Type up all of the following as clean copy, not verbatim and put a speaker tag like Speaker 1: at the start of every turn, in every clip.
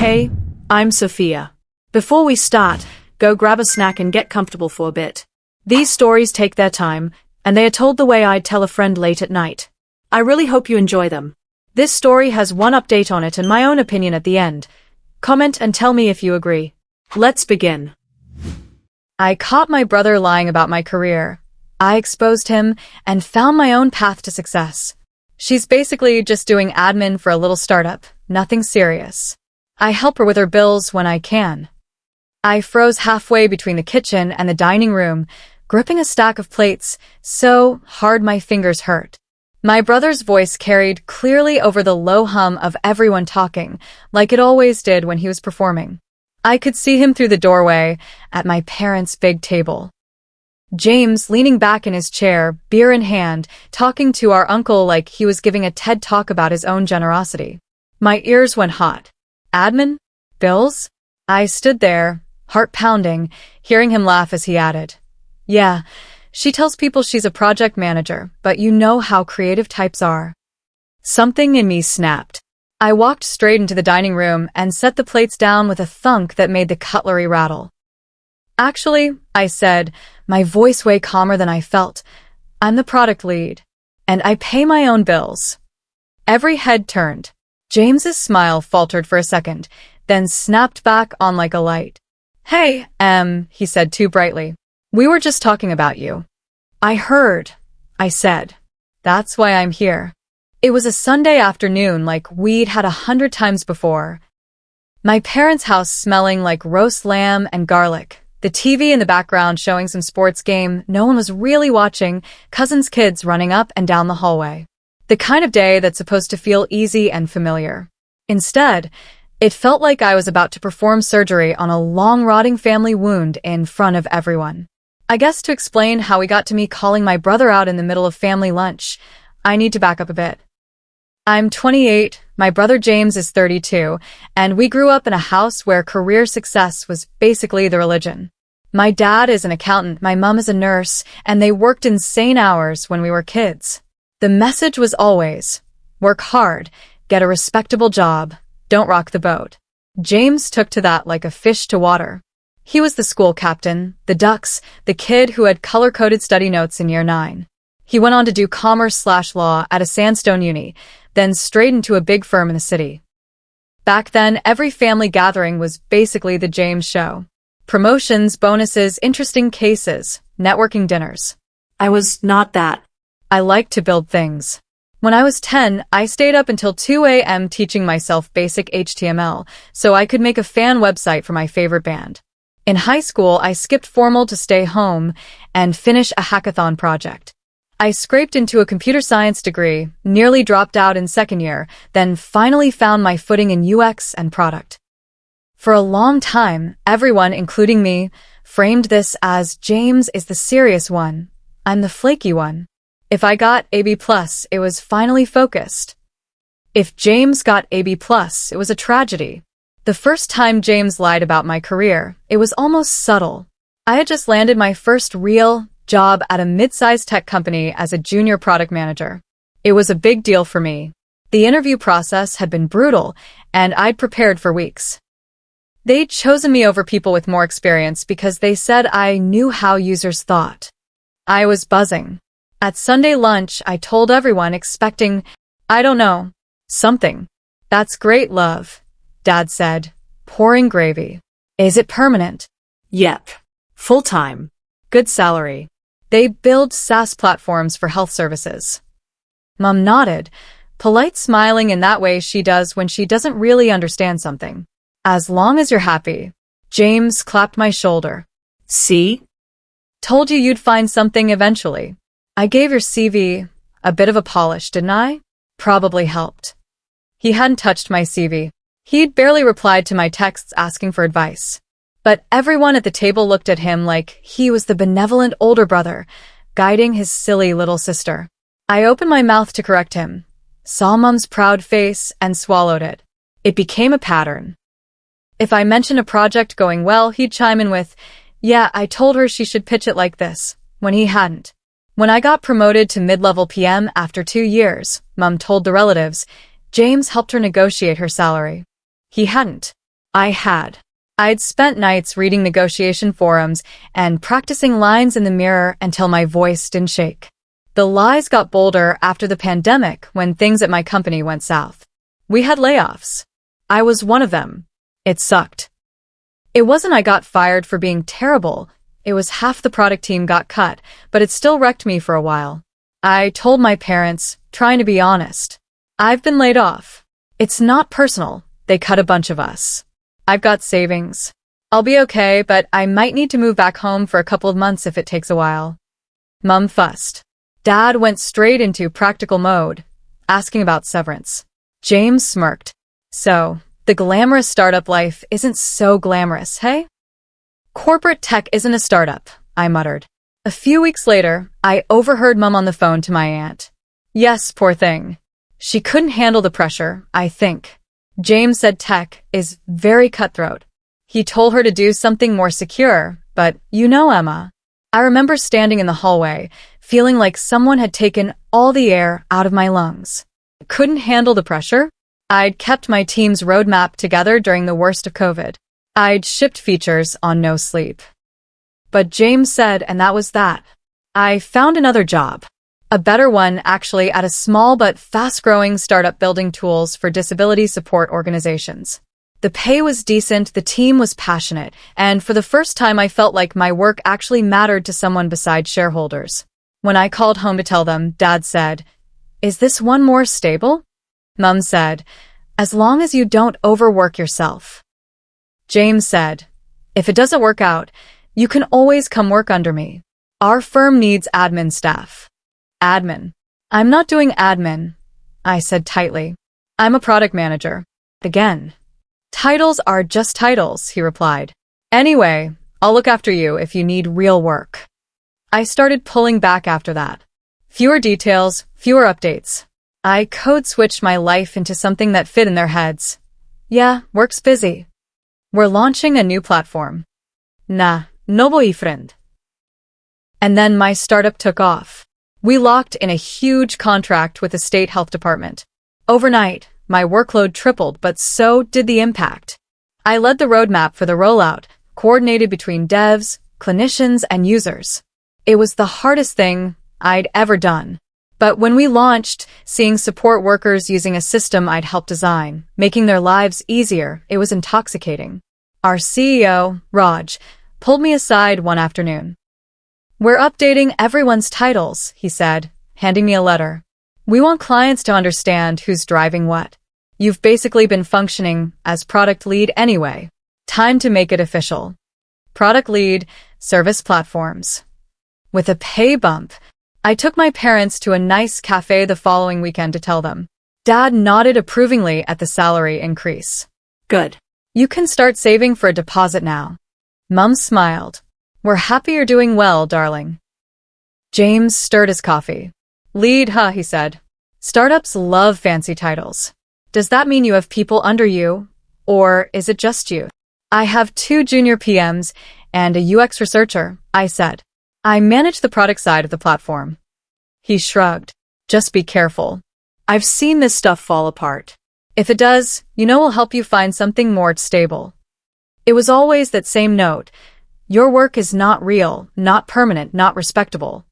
Speaker 1: Hey, I'm Sophia. Before we start, go grab a snack and get comfortable for a bit. These stories take their time, and they are told the way I'd tell a friend late at night. I really hope you enjoy them. This story has one update on it and my own opinion at the end. Comment and tell me if you agree. Let's begin. I caught my brother lying about my career. I exposed him and found my own path to success. She's basically just doing admin for a little startup, nothing serious. I help her with her bills when I can. I froze halfway between the kitchen and the dining room, gripping a stack of plates so hard my fingers hurt. My brother's voice carried clearly over the low hum of everyone talking, like it always did when he was performing. I could see him through the doorway at my parents' big table. James, leaning back in his chair, beer in hand, talking to our uncle like he was giving a TED talk about his own generosity. My ears went hot. Admin? Bills? I stood there, heart pounding, hearing him laugh as he added, "Yeah, she tells people she's a project manager, but you know how creative types are." Something in me snapped. I walked straight into the dining room and set the plates down with a thunk that made the cutlery rattle. "Actually," I said, my voice way calmer than I felt, "I'm the product lead, and I pay my own bills." Every head turned. James's smile faltered for a second, then snapped back on like a light. "Hey, he said too brightly. "We were just talking about you." "I heard," I said. "That's why I'm here." It was a Sunday afternoon like we'd had 100 times before. My parents' house smelling like roast lamb and garlic. The TV in the background showing some sports game no one was really watching, cousins' kids running up and down the hallway. The kind of day that's supposed to feel easy and familiar. Instead, it felt like I was about to perform surgery on a long-rotting family wound in front of everyone. I guess to explain how we got to me calling my brother out in the middle of family lunch, I need to back up a bit. I'm 28, my brother James is 32, and we grew up in a house where career success was basically the religion. My dad is an accountant, my mom is a nurse, and they worked insane hours when we were kids. The message was always, work hard, get a respectable job, don't rock the boat. James took to that like a fish to water. He was the school captain, the Ducks, the kid who had color-coded study notes in year 9. He went on to do commerce/law at a sandstone uni, then straight into a big firm in the city. Back then, every family gathering was basically the James show. Promotions, bonuses, interesting cases, networking dinners. I was not that.
Speaker 2: I liked to build things. When I was 10, I stayed up until 2 a.m. teaching myself basic HTML so I could make a fan website for my favorite band. In high school, I skipped formal to stay home and finish a hackathon project. I scraped into a computer science degree, nearly dropped out in second year, then finally found my footing in UX and product. For a long time, everyone, including me, framed this as James is the serious one. I'm the flaky one. If I got AB+, it was finally focused. If James got AB+, it was a tragedy. The first time James lied about my career, it was almost subtle. I had just landed my first real job at a mid-sized tech company as a junior product manager. It was a big deal for me. The interview process had been brutal, and I'd prepared for weeks. They'd chosen me over people with more experience because they said I knew how users thought. I was buzzing. At Sunday lunch, I told everyone expecting, I don't know, something. "That's great, love," Dad said, pouring gravy. "Is it permanent?"
Speaker 1: "Yep. Full-time.
Speaker 2: "Good salary." "They build SaaS platforms for health services." Mom nodded, polite, smiling in that way she does when she doesn't really understand something. "As long as you're happy." James clapped my shoulder.
Speaker 1: "See?
Speaker 2: Told you you'd find something eventually. I gave your CV a bit of a polish, didn't I?" Probably helped. He hadn't touched my CV. He'd barely replied to my texts asking for advice. But everyone at the table looked at him like he was the benevolent older brother, guiding his silly little sister. I opened my mouth to correct him, saw Mom's proud face, and swallowed it. It became a pattern. If I mentioned a project going well, he'd chime in with, "Yeah, I told her she should pitch it like this," when he hadn't. When I got promoted to mid-level PM after 2 years, Mom told the relatives, James helped her negotiate her salary. He hadn't. I had. I'd spent nights reading negotiation forums and practicing lines in the mirror until my voice didn't shake. The lies got bolder after the pandemic when things at my company went south. We had layoffs. I was one of them. It sucked. It wasn't I got fired for being terrible. It was half the product team got cut, but it still wrecked me for a while. I told my parents, trying to be honest. I've been laid off. It's not personal. They cut a bunch of us. I've got savings. I'll be okay, but I might need to move back home for a couple of months if it takes a while. Mum fussed. Dad went straight into practical mode, asking about severance. James smirked. So, the glamorous startup life isn't so glamorous, hey? Corporate tech isn't a startup, I muttered. A few weeks later, I overheard Mum on the phone to my aunt. Yes, poor thing. She couldn't handle the pressure, I think. James said tech is very cutthroat. He told her to do something more secure, but you know, Emma. I remember standing in the hallway, feeling like someone had taken all the air out of my lungs. Couldn't handle the pressure? I'd kept my team's roadmap together during the worst of COVID. I'd shipped features on no sleep. But James said, and that was that. I found another job. A better one, actually, at a small but fast-growing startup building tools for disability support organizations. The pay was decent, the team was passionate, and for the first time I felt like my work actually mattered to someone besides shareholders. When I called home to tell them, Dad said, "Is this one more stable?" Mum said, "As long as you don't overwork yourself." James said, "If it doesn't work out, you can always come work under me. Our firm needs admin staff." Admin. I'm not doing admin, I said tightly. I'm a product manager. Again. Titles are just titles, he replied. Anyway, I'll look after you if you need real work. I started pulling back after that. Fewer details, fewer updates. I code-switched my life into something that fit in their heads. Yeah, work's busy. We're launching a new platform. Nah, no boyfriend. And then my startup took off. We locked in a huge contract with the state health department. Overnight, my workload tripled, but so did the impact. I led the roadmap for the rollout, coordinated between devs, clinicians, and users. It was the hardest thing I'd ever done. But when we launched, seeing support workers using a system I'd helped design, making their lives easier, it was intoxicating. Our CEO, Raj, pulled me aside one afternoon. We're updating everyone's titles, he said, handing me a letter. We want clients to understand who's driving what. You've basically been functioning as product lead anyway. Time to make it official. Product lead, service platforms. With a pay bump, I took my parents to a nice cafe the following weekend to tell them. Dad nodded approvingly at the salary increase. Good. You can start saving for a deposit now. Mum smiled. We're happy you're doing well, darling. James stirred his coffee. Lead, he said. Startups love fancy titles. Does that mean you have people under you, or is it just you? I have 2 junior PMs and a UX researcher, I said. I manage the product side of the platform. He shrugged. Just be careful. I've seen this stuff fall apart. If it does, we'll help you find something more stable. It was always that same note. Your work is not real, not permanent, not respectable.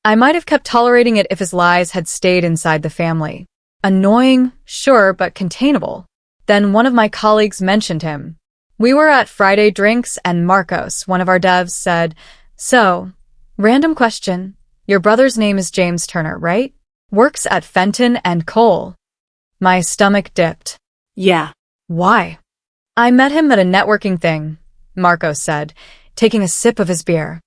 Speaker 2: I might have kept tolerating it if his lies had stayed inside the family. Annoying, sure, but containable. Then one of my colleagues mentioned him. We were at Friday drinks and Marcos, one of our devs, said, So, random question. Your brother's name is James Turner, right? Works at Fenton and Cole. My stomach dipped. Yeah. Why? I met him at a networking thing, Marcos said, taking a sip of his beer.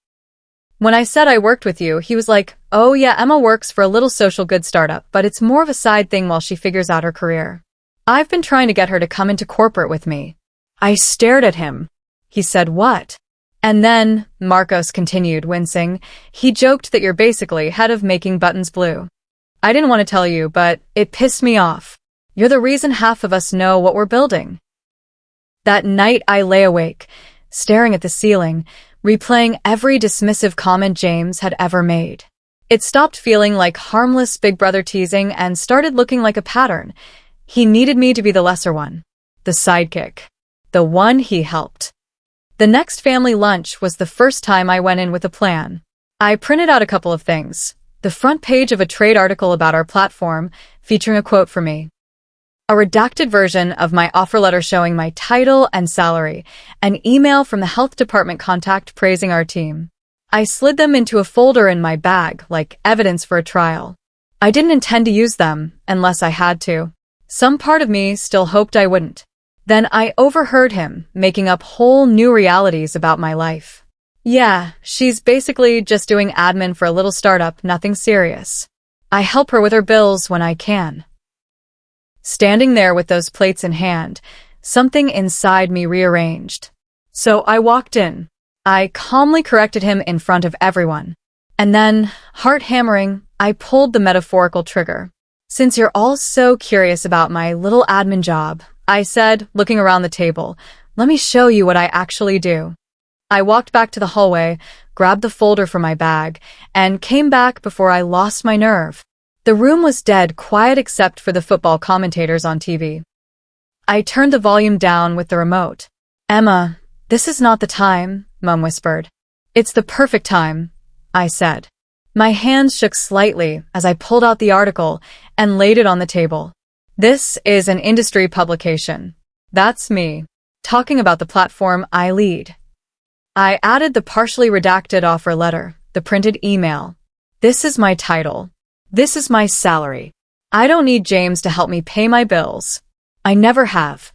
Speaker 2: When I said I worked with you, he was like, oh yeah, Emma works for a little social good startup, but it's more of a side thing while she figures out her career. I've been trying to get her to come into corporate with me. I stared at him. He said, what? And then, Marcos continued, wincing, he joked that you're basically head of making buttons blue. I didn't want to tell you, but it pissed me off. You're the reason half of us know what we're building. That night I lay awake, staring at the ceiling, replaying every dismissive comment James had ever made. It stopped feeling like harmless big brother teasing and started looking like a pattern. He needed me to be the lesser one, the sidekick. the one he helped. The next family lunch was the first time I went in with a plan. I printed out a couple of things. The front page of a trade article about our platform, featuring a quote from me. A redacted version of my offer letter showing my title and salary, an email from the health department contact praising our team. I slid them into a folder in my bag, like evidence for a trial. I didn't intend to use them, unless I had to. Some part of me still hoped I wouldn't. Then I overheard him, making up whole new realities about my life. Yeah, she's basically just doing admin for a little startup, nothing serious. I help her with her bills when I can. Standing there with those plates in hand, something inside me rearranged. So I walked in. I calmly corrected him in front of everyone. And then, heart hammering, I pulled the metaphorical trigger. Since you're all so curious about my little admin job, I said, looking around the table, let me show you what I actually do. I walked back to the hallway, grabbed the folder from my bag, and came back before I lost my nerve. The room was dead quiet except for the football commentators on TV. I turned the volume down with the remote. Emma, this is not the time, Mum whispered. It's the perfect time, I said. My hands shook slightly as I pulled out the article and laid it on the table. This is an industry publication. That's me, talking about the platform I lead. I added the partially redacted offer letter, the printed email. This is my title. This is my salary. I don't need James to help me pay my bills. I never have.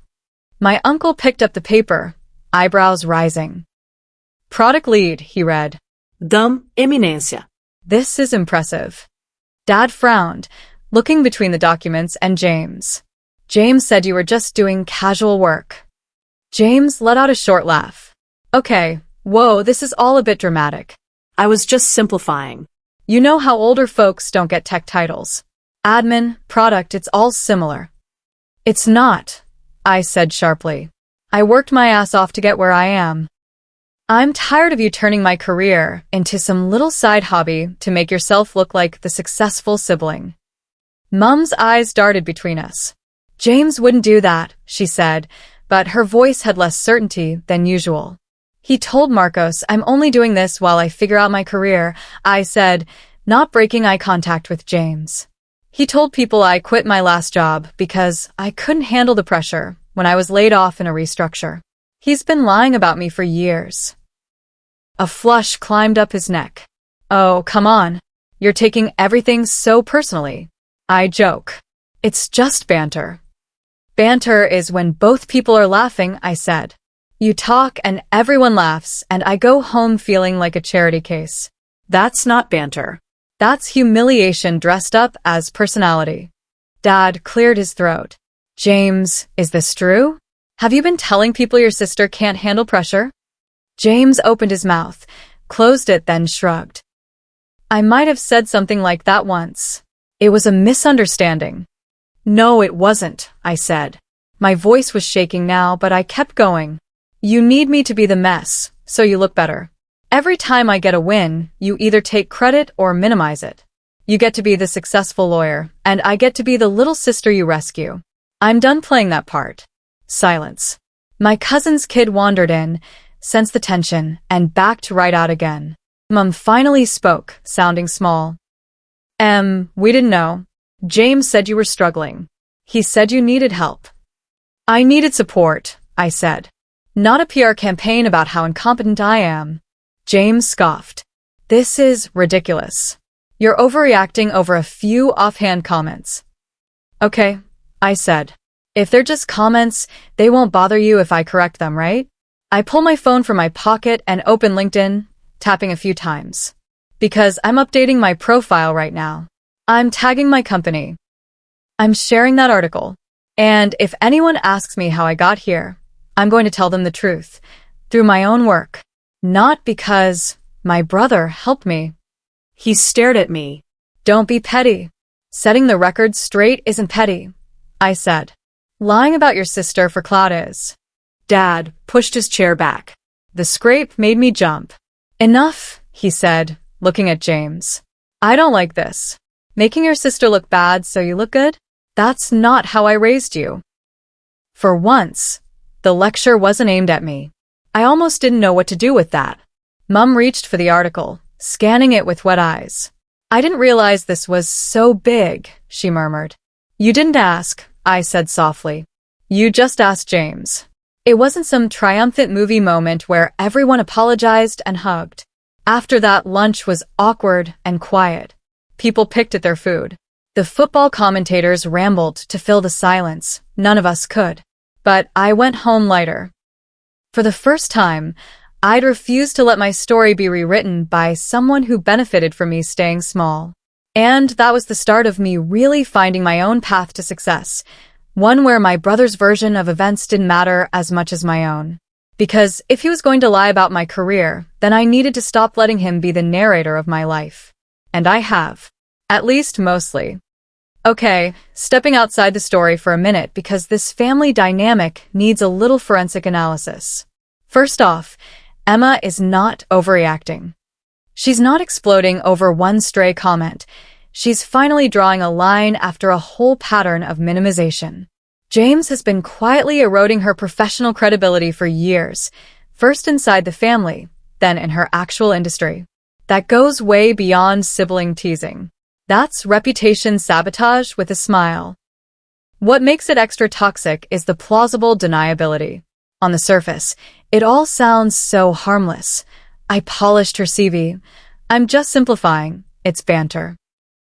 Speaker 2: My uncle picked up the paper, eyebrows rising. Product lead, he read.
Speaker 1: Dame Eminência.
Speaker 2: This is impressive. Dad frowned, looking between the documents and James. James said you were just doing casual work. James let out a short laugh. Okay, whoa, this is all a bit dramatic.
Speaker 1: I was just simplifying.
Speaker 2: You know how older folks don't get tech titles. Admin, product, it's all similar. It's not, I said sharply. I worked my ass off to get where I am. I'm tired of you turning my career into some little side hobby to make yourself look like the successful sibling. Mum's eyes darted between us. James wouldn't do that, she said, but her voice had less certainty than usual. He told Marcos I'm only doing this while I figure out my career, I said, not breaking eye contact with James. He told people I quit my last job because I couldn't handle the pressure when I was laid off in a restructure. He's been lying about me for years. A flush climbed up his neck. Oh, come on. You're taking everything so personally. I joke. It's just banter. Banter is when both people are laughing, I said. You talk and everyone laughs, and I go home feeling like a charity case.
Speaker 1: That's not banter.
Speaker 2: That's humiliation dressed up as personality. Dad cleared his throat. James, is this true? Have you been telling people your sister can't handle pressure? James opened his mouth, closed it, then shrugged. I might have said something like that once. It was a misunderstanding. No, it wasn't, I said. My voice was shaking now, but I kept going. You need me to be the mess, so you look better. Every time I get a win, you either take credit or minimize it. You get to be the successful lawyer, and I get to be the little sister you rescue. I'm done playing that part. Silence. My cousin's kid wandered in, sensed the tension, and backed right out again. Mum finally spoke, sounding small. We didn't know. James said you were struggling. He said you needed help. I needed support, I said. Not a PR campaign about how incompetent I am. James scoffed. This is ridiculous. You're overreacting over a few offhand comments. Okay, I said. If they're just comments, they won't bother you if I correct them, right? I pull my phone from my pocket and open LinkedIn, tapping a few times. Because I'm updating my profile right now. I'm tagging my company. I'm sharing that article. And if anyone asks me how I got here, I'm going to tell them the truth, through my own work. Not because my brother helped me.
Speaker 1: He stared at me.
Speaker 2: Don't be petty. Setting the record straight isn't petty, I said. Lying about your sister for clout is.
Speaker 1: Dad pushed his chair back.
Speaker 2: The scrape made me jump. Enough, he said, looking at James. I don't like this. Making your sister look bad so you look good? That's not how I raised you. For once, the The lecture wasn't aimed at me. I almost didn't know what to do with that. Mum reached for the article, scanning it with wet eyes. I didn't realize this was so big, she murmured. You didn't ask, I said softly. You just asked James. It wasn't some triumphant movie moment where everyone apologized and hugged. After that, lunch was awkward and quiet. People picked at their food. The football commentators rambled to fill the silence. None of us could. But I went home lighter. For the first time, I'd refused to let my story be rewritten by someone who benefited from me staying small. And that was the start of me really finding my own path to success, one where my brother's version of events didn't matter as much as my own. Because if he was going to lie about my career, then I needed to stop letting him be the narrator of my life. And I have. At least mostly. Okay, stepping outside the story for a minute because this family dynamic needs a little forensic analysis. First off, Emma is not overreacting. She's not exploding over one stray comment. She's finally drawing a line after a whole pattern of minimization. James has been quietly eroding her professional credibility for years, first inside the family, then in her actual industry. That goes way beyond sibling teasing. That's reputation sabotage with a smile. What makes it extra toxic is the plausible deniability. On the surface, it all sounds so harmless. I polished her CV. I'm just simplifying. It's banter.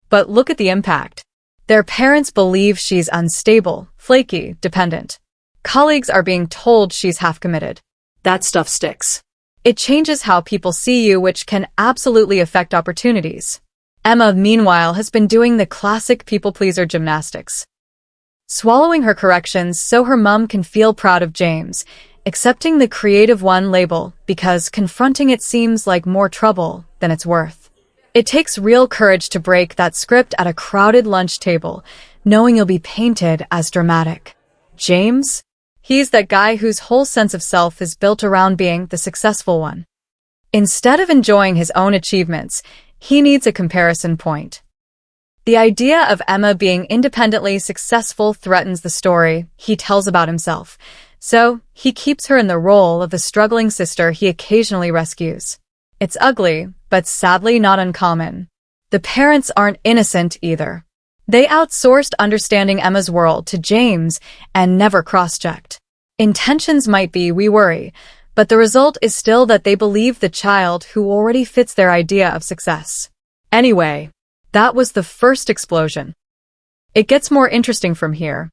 Speaker 2: But look at the impact. Their parents believe she's unstable, flaky, dependent. Colleagues are being told she's half-committed.
Speaker 1: That stuff sticks.
Speaker 2: It changes how people see you, which can absolutely affect opportunities. Emma, meanwhile, has been doing the classic people-pleaser gymnastics. Swallowing her corrections so her mum can feel proud of James, accepting the creative one label because confronting it seems like more trouble than it's worth. It takes real courage to break that script at a crowded lunch table, knowing you'll be painted as dramatic. James? He's that guy whose whole sense of self is built around being the successful one. Instead of enjoying his own achievements, he needs a comparison point. The idea of Emma being independently successful threatens the story he tells about himself, so he keeps her in the role of the struggling sister he occasionally rescues. It's ugly, but sadly not uncommon. The parents aren't innocent either. They outsourced understanding Emma's world to James and never cross-checked. Intentions might be, we worry, but the result is still that they believe the child who already fits their idea of success. Anyway, that was the first explosion. It gets more interesting from here.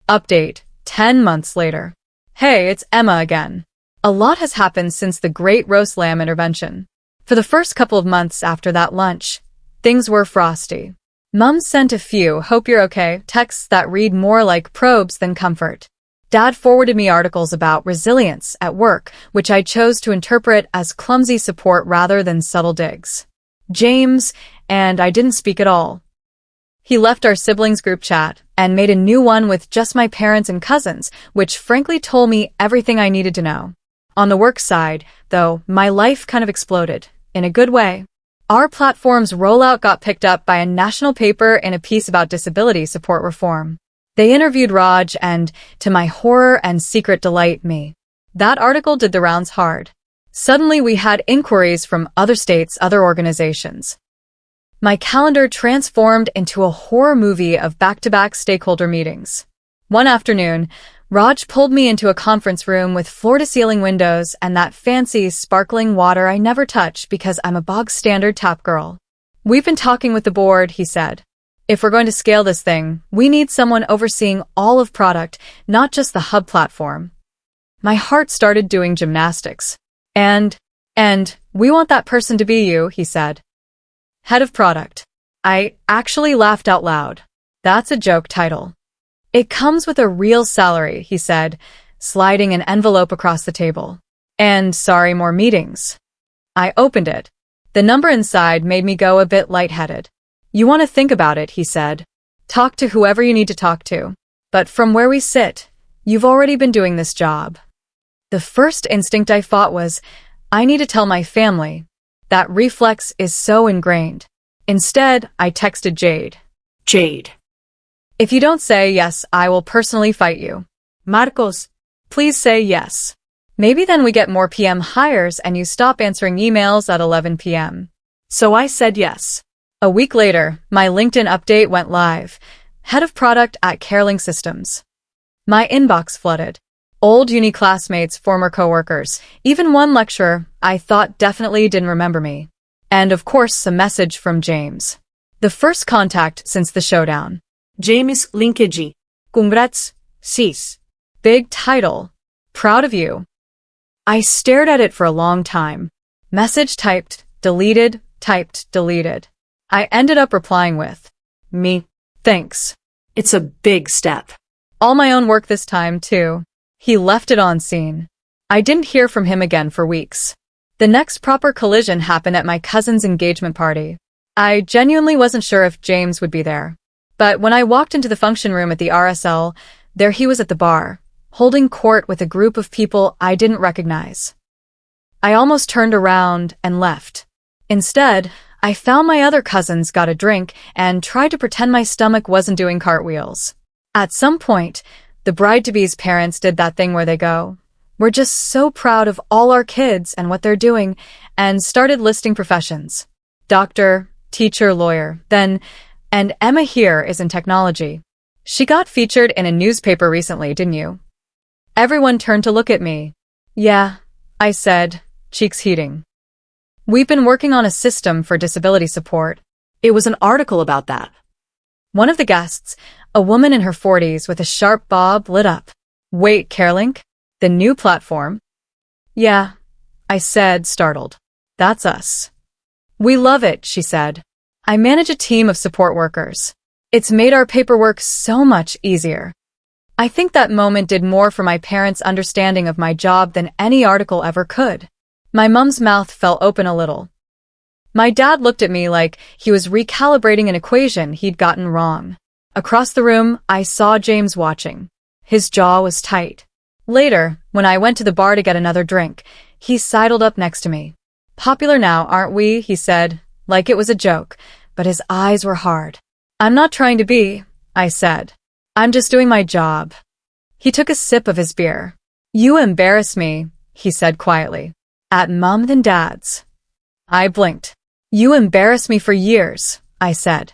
Speaker 2: Update, 10 months later. Hey, it's Emma again. A lot has happened since the great roast lamb intervention. For the first couple of months after that lunch, things were frosty. Mum sent a few "hope you're okay" texts that read more like probes than comfort. Dad forwarded me articles about resilience at work, which I chose to interpret as clumsy support rather than subtle digs. James and I didn't speak at all. He left our siblings group chat and made a new one with just my parents and cousins, which frankly told me everything I needed to know. On the work side, though, my life kind of exploded, in a good way. Our platform's rollout got picked up by a national paper in a piece about disability support reform. They interviewed Raj and, to my horror and secret delight, me. That article did the rounds hard. Suddenly we had inquiries from other states, other organizations. My calendar transformed into a horror movie of back-to-back stakeholder meetings. One afternoon, Raj pulled me into a conference room with floor-to-ceiling windows and that fancy, sparkling water I never touch because I'm a bog-standard tap girl. We've been talking with the board, he said. If we're going to scale this thing, we need someone overseeing all of product, not just the hub platform. My heart started doing gymnastics. And we want that person to be you, he said. Head of product. I actually laughed out loud. That's a joke title. It comes with a real salary, he said, sliding an envelope across the table. And sorry, more meetings. I opened it. The number inside made me go a bit lightheaded. You want to think about it, he said. Talk to whoever you need to talk to. But from where we sit, you've already been doing this job. The first instinct I fought was, I need to tell my family. That reflex is so ingrained. Instead, I texted Jade.
Speaker 1: Jade.
Speaker 2: If you don't say yes, I will personally fight you.
Speaker 1: Marcos,
Speaker 2: Please say yes. Maybe then we get more PM hires and you stop answering emails at 11 p.m.
Speaker 1: So I said yes.
Speaker 2: A week later, my LinkedIn update went live. Head of product at Careling Systems. My inbox flooded. Old uni classmates, former coworkers, even one lecturer I thought definitely didn't remember me. And of course, a message from James. The first contact since the showdown.
Speaker 1: James Linkaji. Congrats, sis.
Speaker 2: Big title. Proud of you. I stared at it for a long time. Message typed, deleted, typed, deleted. I ended up replying with, me, thanks.
Speaker 1: It's a big step.
Speaker 2: All my own work this time, too. He left it on scene. I didn't hear from him again for weeks. The next proper collision happened at my cousin's engagement party. I genuinely wasn't sure if James would be there. But when I walked into the function room at the RSL, there he was at the bar, holding court with a group of people I didn't recognize. I almost turned around and left. Instead, I found my other cousins, got a drink, and tried to pretend my stomach wasn't doing cartwheels. At some point, the bride-to-be's parents did that thing where they go, "We're just so proud of all our kids and what they're doing," and started listing professions. Doctor, teacher, lawyer, then, and Emma here is in technology. She got featured in a newspaper recently, didn't you? Everyone turned to look at me. Yeah, I said, cheeks heating. We've been working on a system for disability support.
Speaker 1: It was an article about that.
Speaker 2: One of the guests, a woman in her 40s with a sharp bob, lit up. Wait, Carelink? The new platform? Yeah, I said, startled. That's us. We love it, she said. I manage a team of support workers. It's made our paperwork so much easier. I think that moment did more for my parents' understanding of my job than any article ever could. My mom's mouth fell open a little. My dad looked at me like he was recalibrating an equation he'd gotten wrong. Across the room, I saw James watching. His jaw was tight. Later, when I went to the bar to get another drink, he sidled up next to me. Popular now, aren't we? He said, like it was a joke, but his eyes were hard. I'm not trying to be, I said. I'm just doing my job. He took a sip of his beer. You embarrass me, he said quietly. At Mom and Dad's. I blinked. You embarrassed me for years, I said.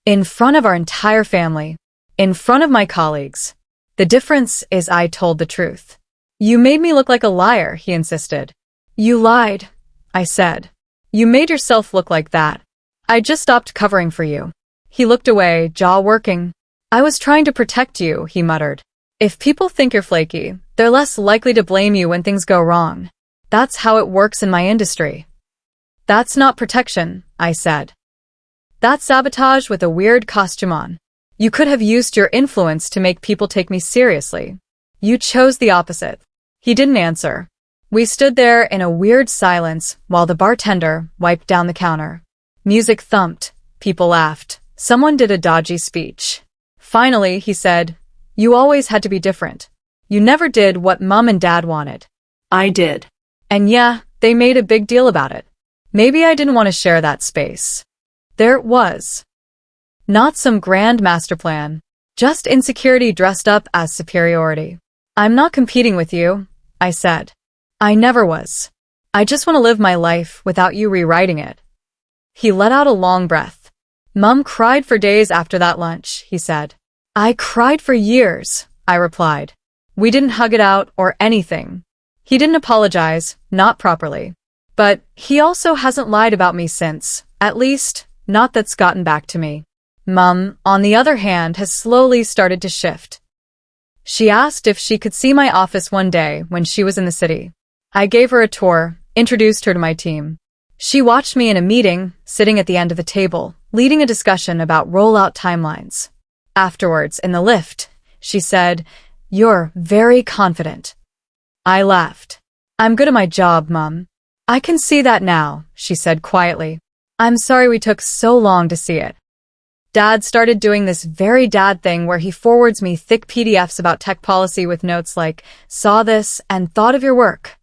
Speaker 2: In front of our entire family. In front of my colleagues. The difference is I told the truth. You made me look like a liar, he insisted. You lied, I said. You made yourself look like that. I just stopped covering for you. He looked away, jaw working. I was trying to protect you, he muttered. If people think you're flaky, they're less likely to blame you when things go wrong. That's how it works in my industry. That's not protection, I said. That's sabotage with a weird costume on. You could have used your influence to make people take me seriously. You chose the opposite. He didn't answer. We stood there in a weird silence while the bartender wiped down the counter. Music thumped. People laughed. Someone did a dodgy speech. Finally, he said, You always had to be different. You never did what Mom and Dad wanted.
Speaker 1: I did.
Speaker 2: And yeah, they made a big deal about it. Maybe I didn't want to share that space. There it was. Not some grand master plan. Just insecurity dressed up as superiority. I'm not competing with you, I said. I never was. I just want to live my life without you rewriting it. He let out a long breath. Mom cried for days after that lunch, he said. I cried for years, I replied. We didn't hug it out or anything. He didn't apologize, not properly. But he also hasn't lied about me since, at least, not that's gotten back to me. Mom, on the other hand, has slowly started to shift. She asked if she could see my office one day when she was in the city. I gave her a tour, introduced her to my team. She watched me in a meeting, sitting at the end of the table, leading a discussion about rollout timelines. Afterwards, in the lift, she said, You're very confident. I laughed. I'm good at my job, Mom. I can see that now, she said quietly. I'm sorry we took so long to see it. Dad started doing this very dad thing where he forwards me thick PDFs about tech policy with notes like, saw this and thought of your work.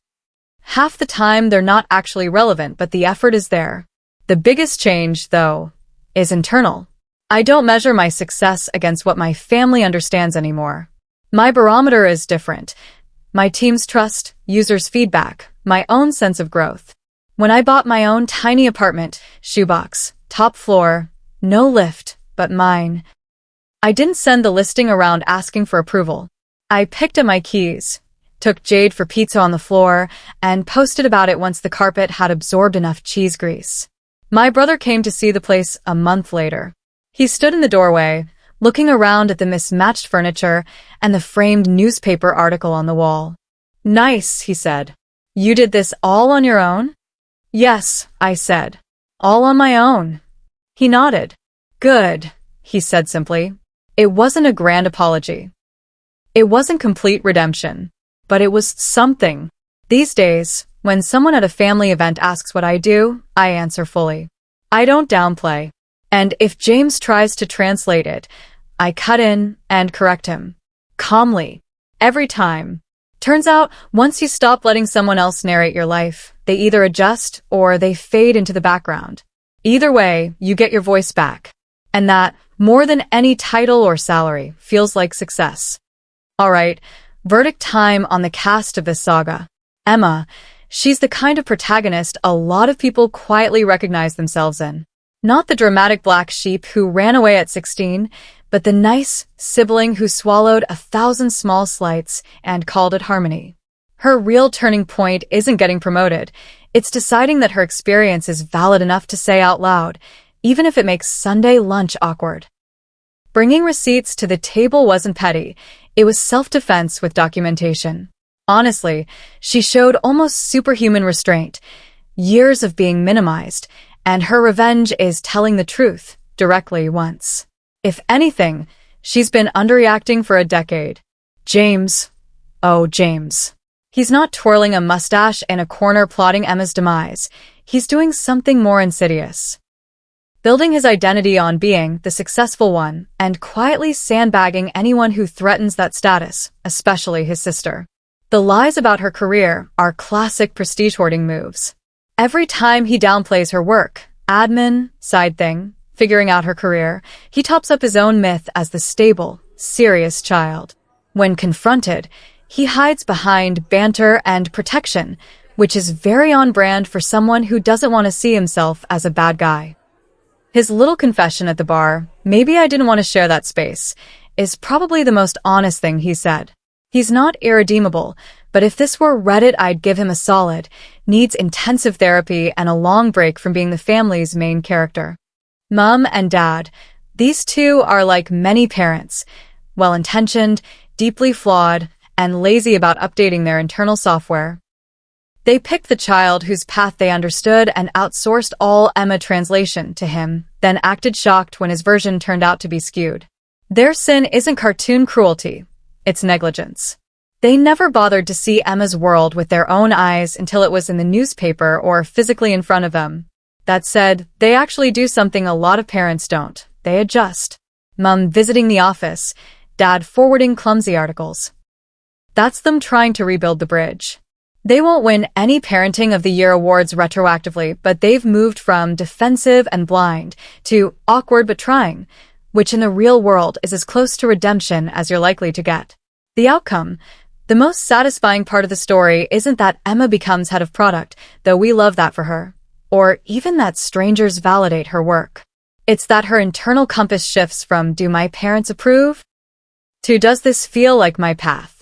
Speaker 2: Half the time they're not actually relevant, but the effort is there. The biggest change, though, is internal. I don't measure my success against what my family understands anymore. My barometer is different. My team's trust, users' feedback, my own sense of growth. When I bought my own tiny apartment, shoebox, top floor, no lift, but mine, I didn't send the listing around asking for approval. I picked up my keys, took Jade for pizza on the floor, and posted about it once the carpet had absorbed enough cheese grease. My brother came to see the place a month later. He stood in the doorway, looking around at the mismatched furniture and the framed newspaper article on the wall. "Nice," he said. "You did this all on your own?" "Yes," I said. "All on my own." He nodded. "Good," he said simply. It wasn't a grand apology. It wasn't complete redemption, but it was something. These days, when someone at a family event asks what I do, I answer fully. I don't downplay. And if James tries to translate it, I cut in and correct him. Calmly. Every time. Turns out, once you stop letting someone else narrate your life, they either adjust or they fade into the background. Either way, you get your voice back. And that, more than any title or salary, feels like success. Alright, verdict time on the cast of this saga. Emma, she's the kind of protagonist a lot of people quietly recognize themselves in. Not the dramatic black sheep who ran away at 16, but the nice sibling who swallowed 1,000 small slights and called it harmony. Her real turning point isn't getting promoted. It's deciding that her experience is valid enough to say out loud, even if it makes Sunday lunch awkward. Bringing receipts to the table wasn't petty. It was self-defense with documentation. Honestly, she showed almost superhuman restraint, years of being minimized, and her revenge is telling the truth directly once. If anything, she's been underreacting for a decade. James. Oh, James. He's not twirling a mustache in a corner plotting Emma's demise. He's doing something more insidious. Building his identity on being the successful one and quietly sandbagging anyone who threatens that status, especially his sister. The lies about her career are classic prestige-hoarding moves. Every time he downplays her work, admin, side thing, figuring out her career, he tops up his own myth as the stable, serious child. When confronted, he hides behind banter and protection, which is very on brand for someone who doesn't want to see himself as a bad guy. His little confession at the bar, "Maybe I didn't want to share that space," is probably the most honest thing he said. He's not irredeemable, but if this were Reddit, I'd give him a solid, needs intensive therapy and a long break from being the family's main character. Mom and Dad, these two are like many parents, well-intentioned, deeply flawed, and lazy about updating their internal software. They picked the child whose path they understood and outsourced all Emma translation to him, then acted shocked when his version turned out to be skewed. Their sin isn't cartoon cruelty, it's negligence. They never bothered to see Emma's world with their own eyes until it was in the newspaper or physically in front of them. That said, they actually do something a lot of parents don't. They adjust. Mom visiting the office, Dad forwarding clumsy articles. That's them trying to rebuild the bridge. They won't win any Parenting of the Year awards retroactively, but they've moved from defensive and blind to awkward but trying, which in the real world is as close to redemption as you're likely to get. The outcome, the most satisfying part of the story, isn't that Emma becomes head of product, though we love that for her, or even that strangers validate her work. It's that her internal compass shifts from "do my parents approve?" to "does this feel like my path?"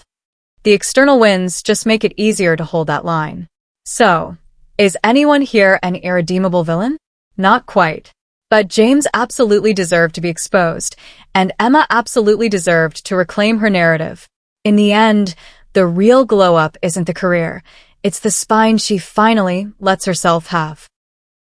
Speaker 2: The external wins just make it easier to hold that line. So, is anyone here an irredeemable villain? Not quite. But James absolutely deserved to be exposed, and Emma absolutely deserved to reclaim her narrative. In the end, the real glow-up isn't the career, it's the spine she finally lets herself have.